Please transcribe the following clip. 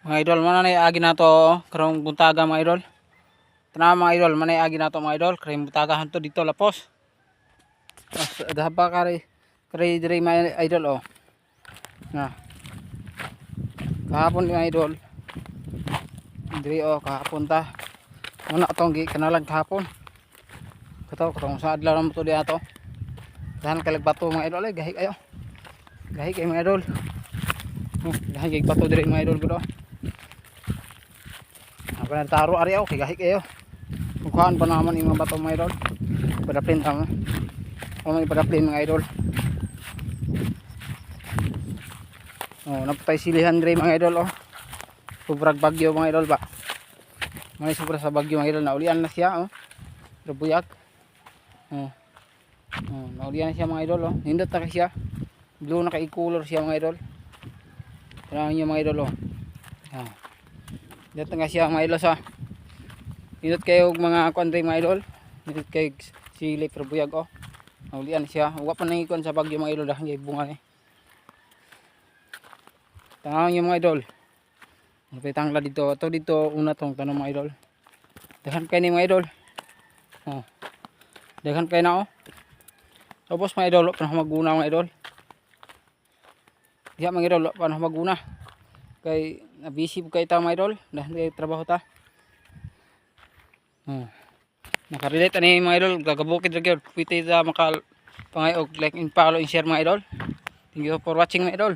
Mga idol, mana na agi na to karong buntaga mga idol. Tanaw mga idol, mana agi na to mga idol, karong buntaga hanto dito lapos. Dahaba kare dire mga idol oh. Na. Kahapon mga idol. Dire oh kahapon ta. Una tong kanalan kahapon. Katong sa adlaw mo to di ato. Dahan kalag bato mga idol, gahi kayo. Gahi kay mga idol. Gahi kay bato dire mga idol ko. Ako na taro ari ako, gahi kayo. Kuhaan pa naman yung mga bato mga idol. Padaplin tama. O may padaplin mga idol. Oh, napatay silihan dire mga idol oh. Sobrang bagyo mga idol ba. May sobra sa bagyo mga idol, naulian na siya oh. Rabuyag. Oh. Oh, naulian na siya mga idol oh. Nindot na siya. Blue na kay color siya mga idol. Tanaw niyo mga idol oh. Ah. Dito nga siya mga idol sa. Nindot kayo mga country mga idol. Nindot kay sili rabuyag oh. Naulian siya. Wa pa nangikon sa bagyo mga idol dahil kay bunga ni. Tanaw niyo mga idol. Napitangla dito. Ito dito una tong tanong mga idol. Daghan kayo ni mga idol. Oh. Daghan kayo na oh. Tapos mga idol, pa na maguna mga idol. Diya mga idol, pa na maguna. Kay busy po kayo ta mga idol. Dahil kayo trabaho ta. Oh. Nakarelate ani mga idol. Gagabukid rin kayo. Pwede ta makal pangayog like and follow and share mga idol. Thank you for watching mga idol.